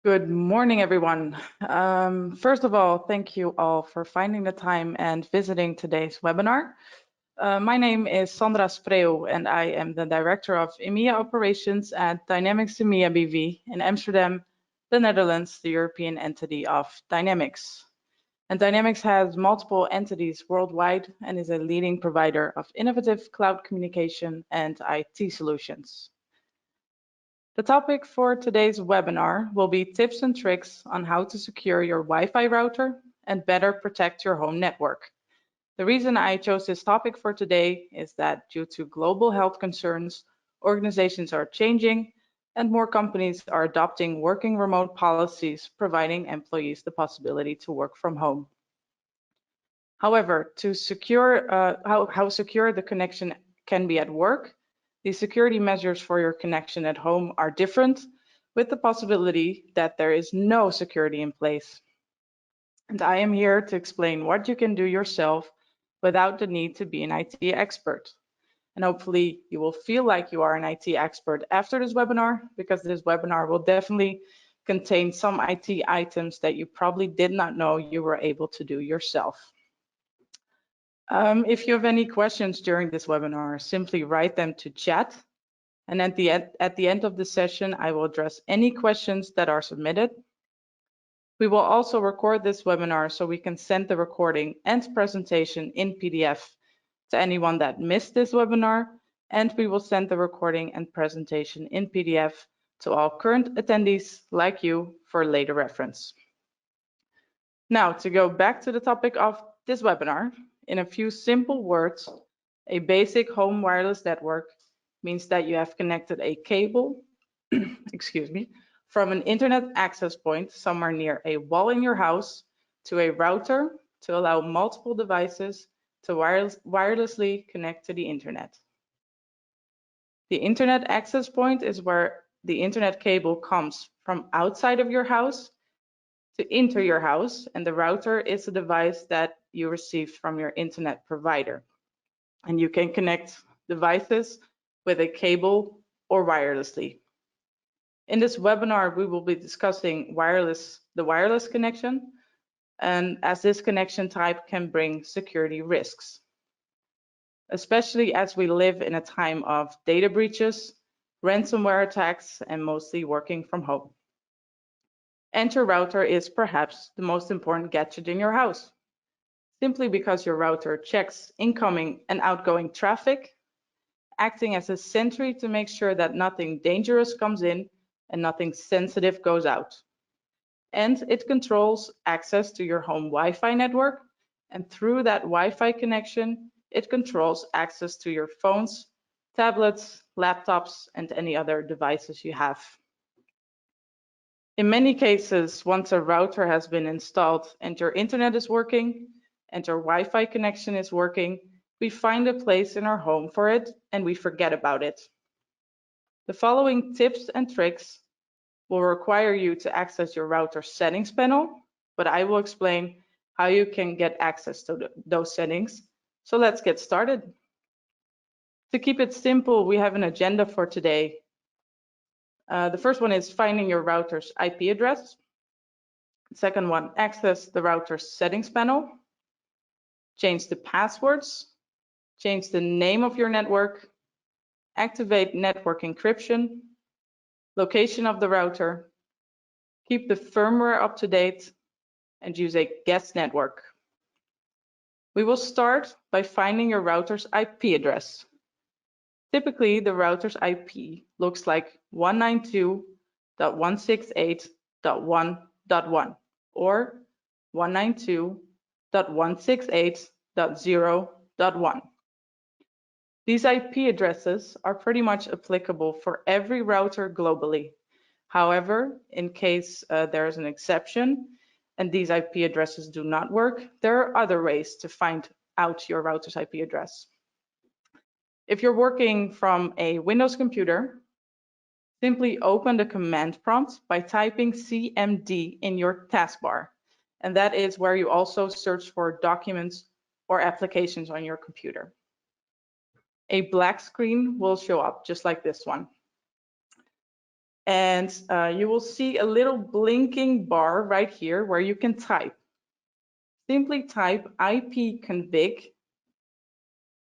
Good morning, everyone. First of all, thank you all for finding the time and visiting today's webinar. My name is Sandra Spreeuw, and I am the Director of EMEA Operations at Dynamix EMEA BV in Amsterdam, the Netherlands, the European entity of Dynamix. And Dynamix has multiple entities worldwide and is a leading provider of innovative cloud communication and IT solutions. The topic for today's webinar will be tips and tricks on how to secure your Wi-Fi router and better protect your home network. The reason I chose this topic for today is that due to global health concerns, organizations are changing and more companies are adopting working remote policies, providing employees the possibility to work from home. However, to secure how secure the connection can be at work, the security measures for your connection at home are different, with the possibility that there is no security in place. And I am here to explain what you can do yourself without the need to be an IT expert. And hopefully you will feel like you are an IT expert after this webinar, because this webinar will definitely contain some IT items that you probably did not know you were able to do yourself. If you have any questions during this webinar, simply write them to chat. And at the end of the session, I will address any questions that are submitted. We will also record this webinar so we can send the recording and presentation in PDF to anyone that missed this webinar. And we will send the recording and presentation in PDF to all current attendees like you for later reference. Now, to go back to the topic of this webinar, in a few simple words, a basic home wireless network means that you have connected a cable, excuse me, from an internet access point somewhere near a wall in your house to a router to allow multiple devices to wirelessly connect to the internet. The internet access point is where the internet cable comes from outside of your house to enter your house, and the router is a device that you received from your internet provider. And you can connect devices with a cable or wirelessly. In this webinar, we will be discussing the wireless connection, and as this connection type can bring security risks, especially as we live in a time of data breaches, ransomware attacks, and mostly working from home. And your router is perhaps the most important gadget in your house, simply because your router checks incoming and outgoing traffic, acting as a sentry to make sure that nothing dangerous comes in and nothing sensitive goes out. And it controls access to your home Wi-Fi network, and through that Wi-Fi connection, it controls access to your phones, tablets, laptops, and any other devices you have. In many cases, once a router has been installed and your internet is working and your Wi-Fi connection is working, we find a place in our home for it and we forget about it. The following tips and tricks will require you to access your router settings panel, but I will explain how you can get access to those settings. So let's get started. To keep it simple, we have an agenda for today. The first one is finding your router's IP address. The second one, access the router's settings panel. Change the passwords. Change the name of your network. Activate network encryption. Location of the router. Keep the firmware up to date and use a guest network. We will start by finding your router's IP address. Typically, the router's IP looks like 192.168.1.1 or 192.168.0.1. These IP addresses are pretty much applicable for every router globally. However, in case there is an exception and these IP addresses do not work, there are other ways to find out your router's IP address. If you're working from a Windows computer, simply open the command prompt by typing CMD in your taskbar. And that is where you also search for documents or applications on your computer. A black screen will show up just like this one. And you will see a little blinking bar right here where you can type. Simply type ipconfig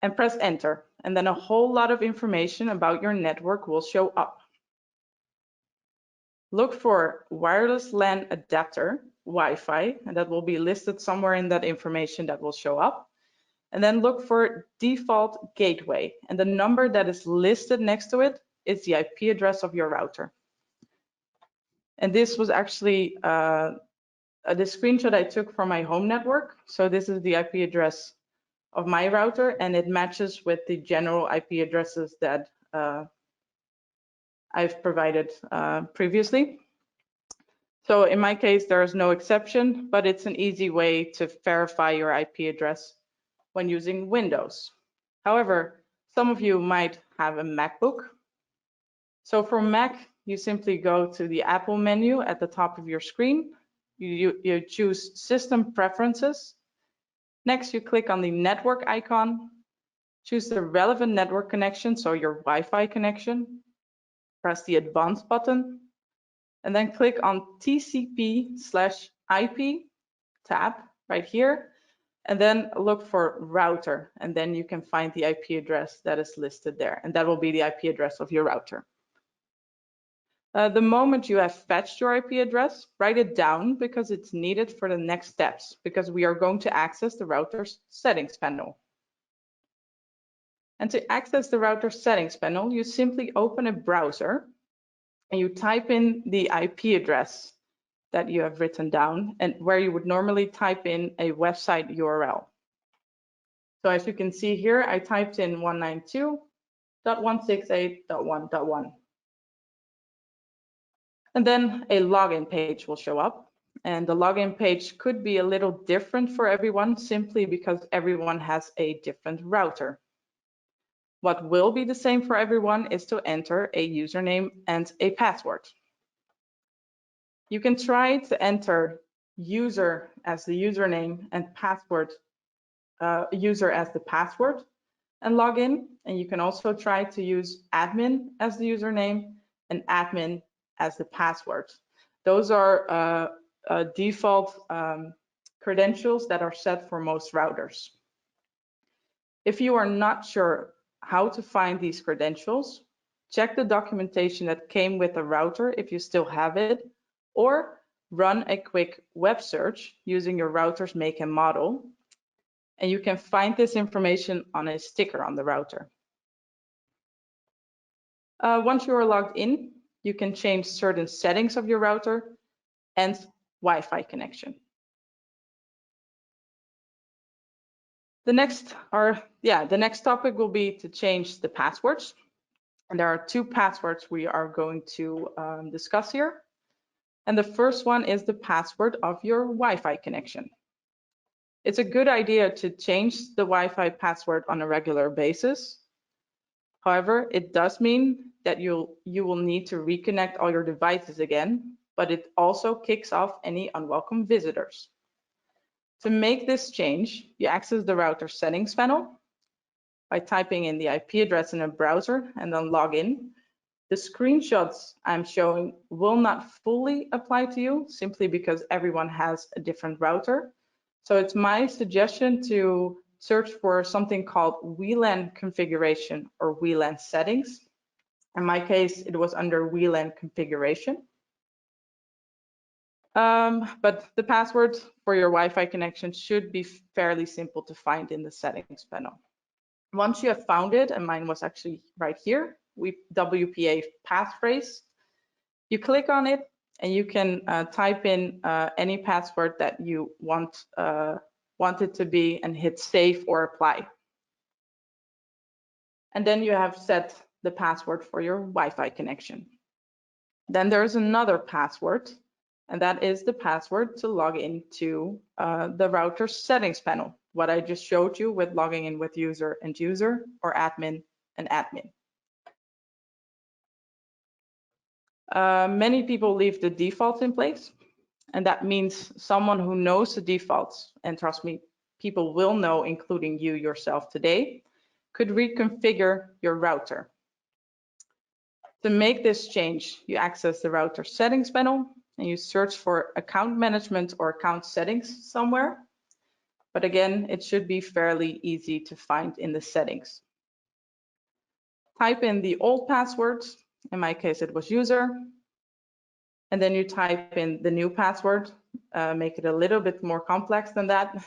and press enter, and then a whole lot of information about your network will show up. Look for wireless LAN adapter, Wi-Fi, and that will be listed somewhere in that information that will show up. And then look for default gateway, and the number that is listed next to it is the IP address of your router. And this was actually the screenshot I took from my home network. So this is the IP address of my router, and it matches with the general IP addresses that I've provided previously. So in my case, there is no exception, but it's an easy way to verify your IP address when using Windows. However, some of you might have a MacBook. So for Mac, you simply go to the Apple menu at the top of your screen. You choose System Preferences. Next, you click on the network icon. Choose the relevant network connection, so your Wi-Fi connection. Press the Advanced button, and then click on TCP/IP tab right here, and then look for router, and then you can find the IP address that is listed there, and that will be the IP address of your router. The moment you have fetched your IP address, write it down because it's needed for the next steps, because we are going to access the router's settings panel. And to access the router settings panel, you simply open a browser and you type in the IP address that you have written down and where you would normally type in a website URL. So as you can see here, I typed in 192.168.1.1. And then a login page will show up. And the login page could be a little different for everyone simply because everyone has a different router. What will be the same for everyone is to enter a username and a password. You can try to enter user as the username and password, user as the password and log in. And you can also try to use admin as the username and admin as the password. Those are default credentials that are set for most routers. If you are not sure how to find these credentials, check the documentation that came with the router if you still have it, or run a quick web search using your router's make and model, and you can find this information on a sticker on the router. Once you are logged in, you can change certain settings of your router and Wi-Fi connection. The next topic will be to change the passwords. And there are two passwords we are going to discuss here. And the first one is the password of your Wi-Fi connection. It's a good idea to change the Wi-Fi password on a regular basis. However, it does mean that you will need to reconnect all your devices again, but it also kicks off any unwelcome visitors. To make this change, you access the router settings panel by typing in the IP address in a browser and then log in. The screenshots I'm showing will not fully apply to you simply because everyone has a different router. So it's my suggestion to search for something called Vlan Configuration or Vlan Settings. In my case, it was under Vlan Configuration. But the password for your Wi-Fi connection should be fairly simple to find in the settings panel. Once you have found it, and mine was actually right here, WPA passphrase, you click on it and you can type in any password that you want it to be and hit save or apply. And then you have set the password for your Wi-Fi connection. Then there's another password, and that is the password to log into the router settings panel, what I just showed you with logging in with user and user, or admin and admin. Many people leave the defaults in place, and that means someone who knows the defaults, and trust me, people will know, including you yourself today, could reconfigure your router. To make this change, you access the router settings panel and you search for account management or account settings somewhere. But again, it should be fairly easy to find in the settings. Type in the old password. In my case, it was user. And then you type in the new password, make it a little bit more complex than that,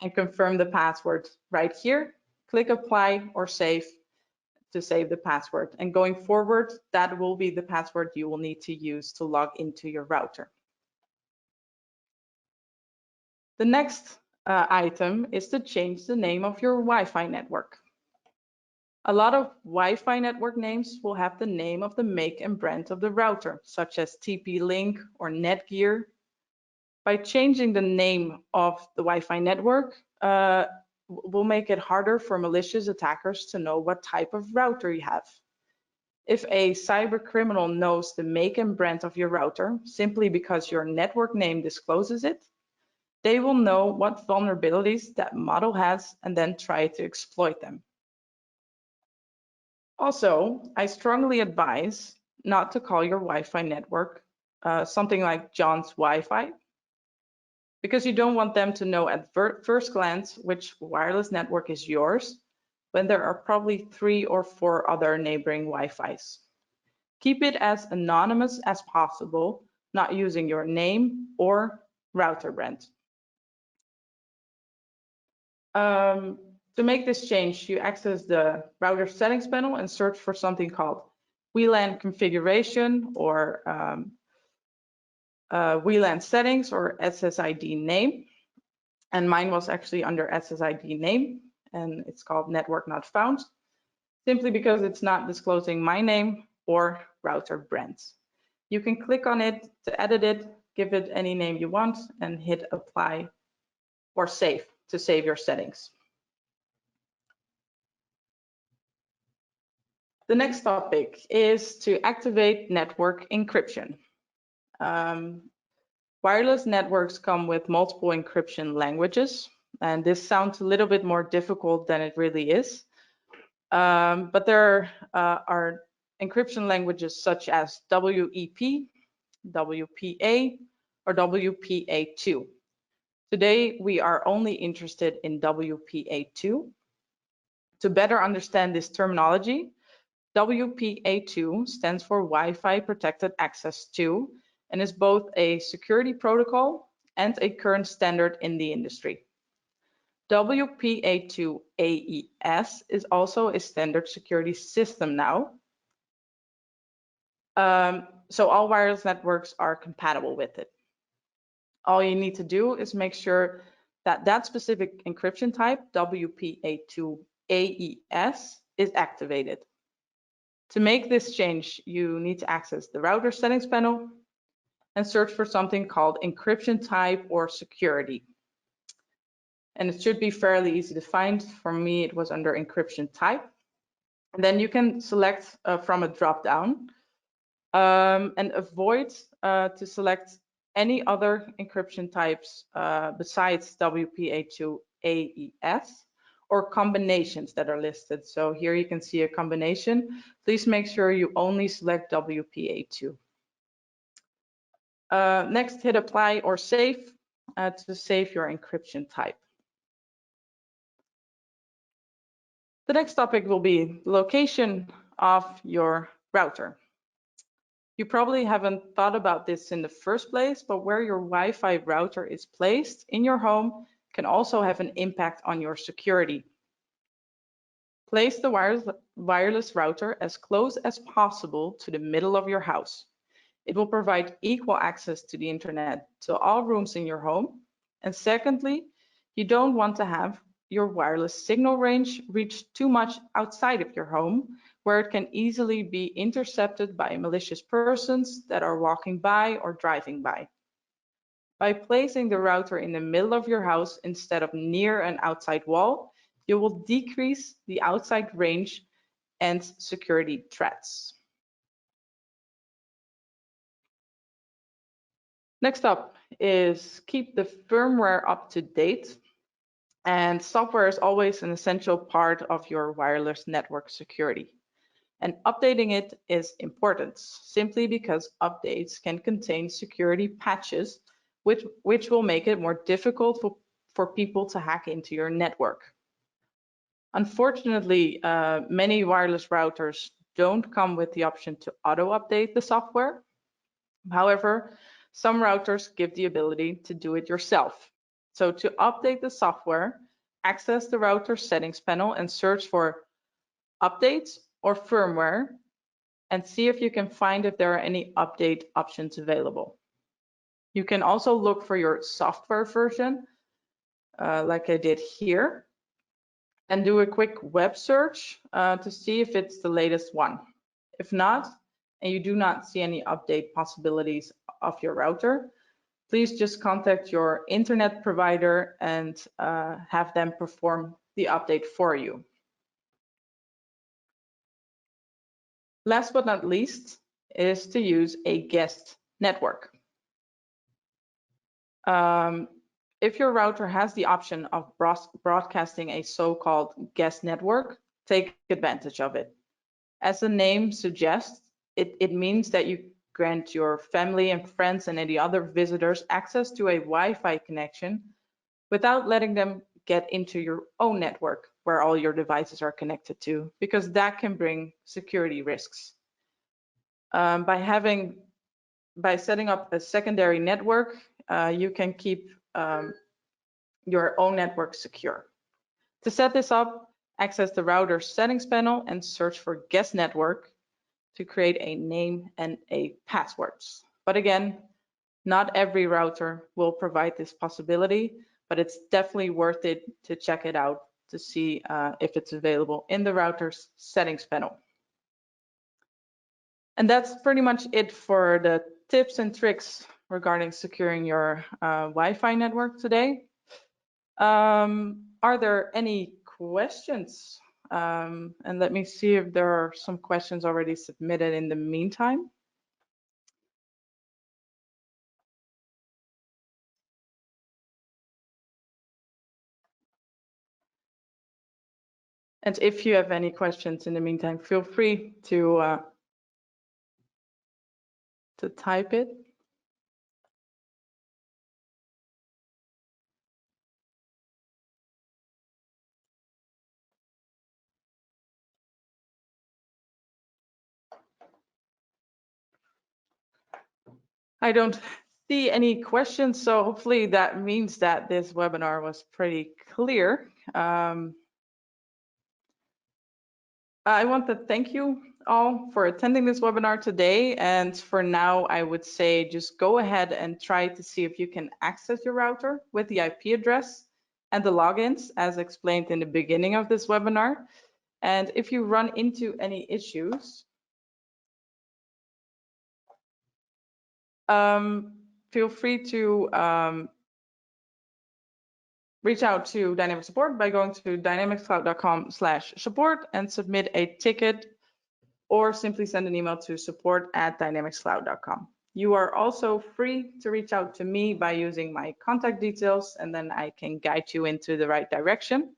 and confirm the password right here. Click apply or save to save the password. And going forward, that will be the password you will need to use to log into your router. The next item is to change the name of your Wi-Fi network. A lot of Wi-Fi network names will have the name of the make and brand of the router, such as TP-Link or Netgear. By changing the name of the Wi-Fi network, will make it harder for malicious attackers to know what type of router you have. If a cyber criminal knows the make and brand of your router simply because your network name discloses it, they will know what vulnerabilities that model has and then try to exploit them. Also, I strongly advise not to call your Wi-Fi network something like John's Wi-Fi, because you don't want them to know at first glance which wireless network is yours when there are probably 3 or 4 other neighboring Wi-Fis. Keep it as anonymous as possible, not using your name or router brand. To make this change, you access the router settings panel and search for something called Vlan Configuration or Vlan settings or SSID name. And mine was actually under SSID name, and it's called network not found, simply because it's not disclosing my name or router brands. You can click on it to edit it, give it any name you want, and hit apply or save to save your settings. The next topic is to activate network encryption. Wireless networks come with multiple encryption languages, and this sounds a little bit more difficult than it really is. But there are encryption languages such as WEP, WPA, or WPA2. Today, we are only interested in WPA2. To better understand this terminology, WPA2 stands for Wi-Fi Protected Access 2 and is both a security protocol and a current standard in the industry. WPA2 AES is also a standard security system now. So all wireless networks are compatible with it. All you need to do is make sure that that specific encryption type, WPA2 AES, is activated. To make this change, you need to access the router settings panel and search for something called encryption type or security. And it should be fairly easy to find. For me, it was under encryption type. And then you can select from a drop-down and avoid to select any other encryption types besides WPA2 AES or combinations that are listed. So here you can see a combination. Please make sure you only select WPA2. Next, hit apply or save to save your encryption type. The next topic will be the location of your router. You probably haven't thought about this in the first place, but where your Wi-Fi router is placed in your home can also have an impact on your security. Place the wireless router as close as possible to the middle of your house. It will provide equal access to the internet to all rooms in your home. And secondly, you don't want to have your wireless signal range reach too much outside of your home, where it can easily be intercepted by malicious persons that are walking by or driving by. By placing the router in the middle of your house instead of near an outside wall, you will decrease the outside range and security threats. Next up is keep the firmware up to date. And software is always an essential part of your wireless network security. and updating it is important, simply because updates can contain security patches, which will make it more difficult for people to hack into your network. Unfortunately, many wireless routers don't come with the option to auto-update the software. However, some routers give the ability to do it yourself. So to update the software, access the router settings panel and search for updates or firmware and see if you can find if there are any update options available. You can also look for your software version, like I did here, and do a quick web search to see if it's the latest one. If not, and you do not see any update possibilities of your router, please just contact your internet provider and have them perform the update for you. Last but not least is to use a guest network. If your router has the option of broadcasting a so-called guest network, take advantage of it. As the name suggests, it means that you grant your family and friends and any other visitors access to a Wi-Fi connection without letting them get into your own network where all your devices are connected to, because that can bring security risks. By setting up a secondary network, you can keep your own network secure. To set this up, access the router settings panel and search for guest network to create a name and a passwords. But again, not every router will provide this possibility, but it's definitely worth it to check it out to see if it's available in the router's settings panel. And that's pretty much it for the tips and tricks regarding securing your Wi-Fi network today. Are there any questions? And let me see if there are some questions already submitted in the meantime. And if you have any questions in the meantime, feel free to type it. I don't see any questions, so hopefully that means that this webinar was pretty clear. I want to thank you all for attending this webinar today. And for now, I would say just go ahead and try to see if you can access your router with the IP address and the logins as explained in the beginning of this webinar. And if you run into any issues, feel free to reach out to Dynamix support by going to dynamixcloud.com/support and submit a ticket, or simply send an email to support@dynamixcloud.com. You are also free to reach out to me by using my contact details, and then I can guide you into the right direction.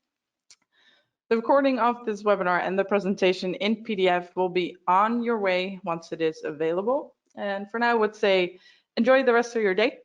The recording of this webinar and the presentation in PDF will be on your way once it is available. And for now, I would say enjoy the rest of your day.